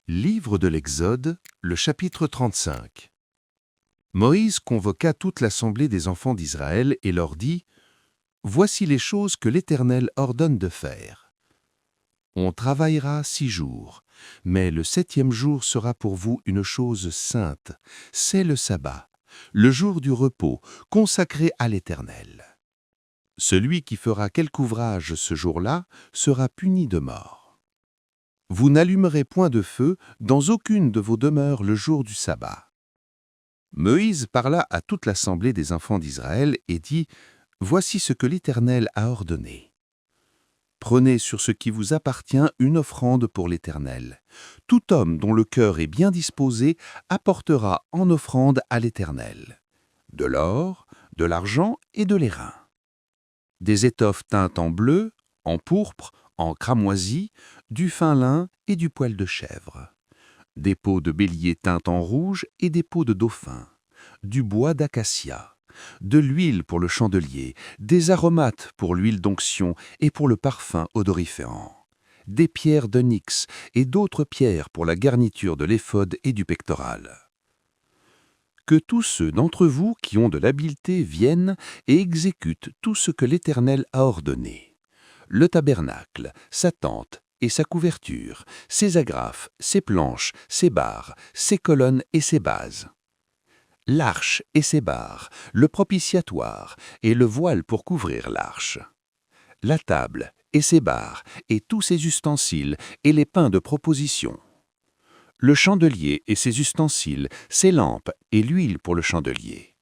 Livre de l'Exode, le chapitre 35. Moïse convoqua toute l'assemblée des enfants d'Israël et leur dit : « Voici les choses que l'Éternel ordonne de faire. On travaillera 6 jours, mais le 7e jour sera pour vous une chose sainte, c'est le sabbat, le jour du repos, consacré à l'Éternel. Celui qui fera quelque ouvrage ce jour-là sera puni de mort. Vous n'allumerez point de feu dans aucune de vos demeures le jour du sabbat. » Moïse parla à toute l'assemblée des enfants d'Israël et dit : « Voici ce que l'Éternel a ordonné. Prenez sur ce qui vous appartient une offrande pour l'Éternel. Tout homme dont le cœur est bien disposé apportera en offrande à l'Éternel de l'or, de l'argent et de l'airain, des étoffes teintes en bleu, en pourpre, en cramoisi, du fin lin et du poil de chèvre, des peaux de bélier teintes en rouge et des peaux de dauphin, du bois d'acacia, de l'huile pour le chandelier, des aromates pour l'huile d'onction et pour le parfum odoriférant, des pierres d'onyx et d'autres pierres pour la garniture de l'éphod et du pectoral. Que tous ceux d'entre vous qui ont de l'habileté viennent et exécutent tout ce que l'Éternel a ordonné. Le tabernacle, sa tente et sa couverture, ses agrafes, ses planches, ses barres, ses colonnes et ses bases, l'arche et ses barres, le propitiatoire et le voile pour couvrir l'arche, la table et ses barres et tous ses ustensiles et les pains de proposition, le chandelier et ses ustensiles, ses lampes et l'huile pour le chandelier,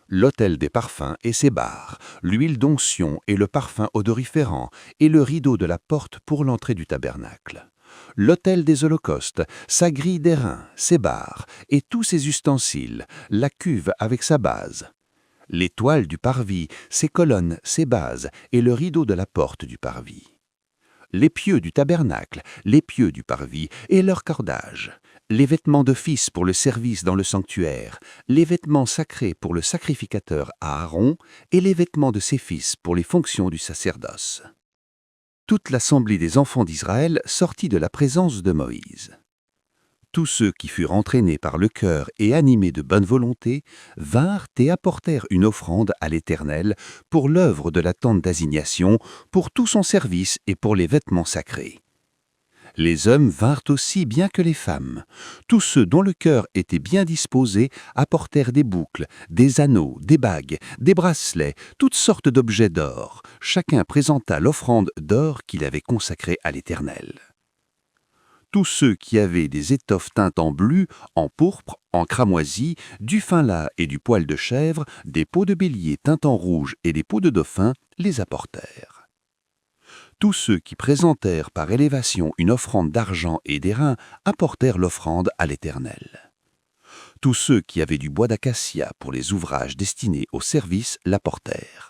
l'autel des parfums et ses barres, l'huile d'onction et le parfum odoriférant, et le rideau de la porte pour l'entrée du tabernacle, l'autel des holocaustes, sa grille d'airain, ses barres, et tous ses ustensiles, la cuve avec sa base, les toiles du parvis, ses colonnes, ses bases, et le rideau de la porte du parvis, les pieux du tabernacle, les pieux du parvis et leur cordage, les vêtements d'office pour le service dans le sanctuaire, les vêtements sacrés pour le sacrificateur Aaron et les vêtements de ses fils pour les fonctions du sacerdoce. Toute l'assemblée des enfants d'Israël sortit de la présence de Moïse. Tous ceux qui furent entraînés par le cœur et animés de bonne volonté vinrent et apportèrent une offrande à l'Éternel pour l'œuvre de la tente d'assignation, pour tout son service et pour les vêtements sacrés. Les hommes vinrent aussi bien que les femmes. Tous ceux dont le cœur était bien disposé apportèrent des boucles, des anneaux, des bagues, des bracelets, toutes sortes d'objets d'or. Chacun présenta l'offrande d'or qu'il avait consacrée à l'Éternel. Tous ceux qui avaient des étoffes teintes en bleu, en pourpre, en cramoisi, du fin lin et du poil de chèvre, des peaux de bélier teintes en rouge et des peaux de dauphin, les apportèrent. Tous ceux qui présentèrent par élévation une offrande d'argent et d'airain apportèrent l'offrande à l'Éternel. Tous ceux qui avaient du bois d'acacia pour les ouvrages destinés au service l'apportèrent.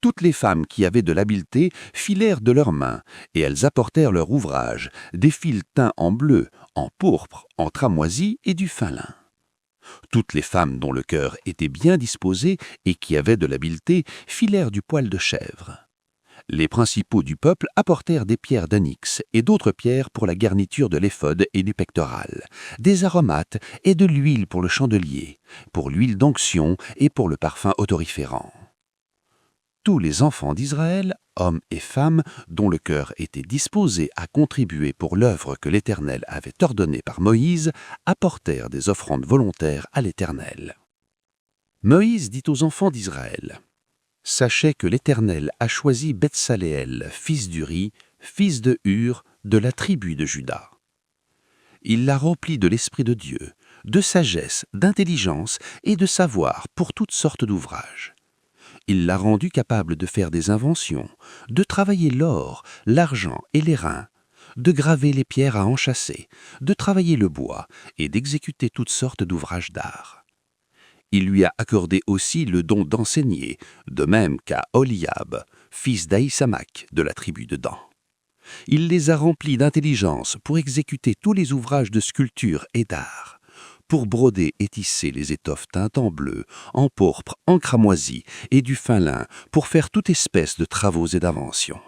Toutes les femmes qui avaient de l'habileté filèrent de leurs mains, et elles apportèrent leur ouvrage, des fils teints en bleu, en pourpre, en cramoisi et du fin lin. Toutes les femmes dont le cœur était bien disposé et qui avaient de l'habileté filèrent du poil de chèvre. Les principaux du peuple apportèrent des pierres d'onyx et d'autres pierres pour la garniture de l'éphod et du pectoral, des aromates et de l'huile pour le chandelier, pour l'huile d'onction et pour le parfum odoriférant. Tous les enfants d'Israël, hommes et femmes, dont le cœur était disposé à contribuer pour l'œuvre que l'Éternel avait ordonnée par Moïse, apportèrent des offrandes volontaires à l'Éternel. Moïse dit aux enfants d'Israël : « Sachez que l'Éternel a choisi Betsaleël, fils d'Uri, fils de Hur, de la tribu de Juda. Il l'a rempli de l'Esprit de Dieu, de sagesse, d'intelligence et de savoir pour toutes sortes d'ouvrages. Il l'a rendu capable de faire des inventions, de travailler l'or, l'argent et l'airain, de graver les pierres à enchâsser, de travailler le bois et d'exécuter toutes sortes d'ouvrages d'art. Il lui a accordé aussi le don d'enseigner, de même qu'à Oliab, fils d'Aïsamach de la tribu de Dan. Il les a remplis d'intelligence pour exécuter tous les ouvrages de sculpture et d'art, pour broder et tisser les étoffes teintes en bleu, en pourpre, en cramoisi et du fin lin pour faire toute espèce de travaux et d'inventions.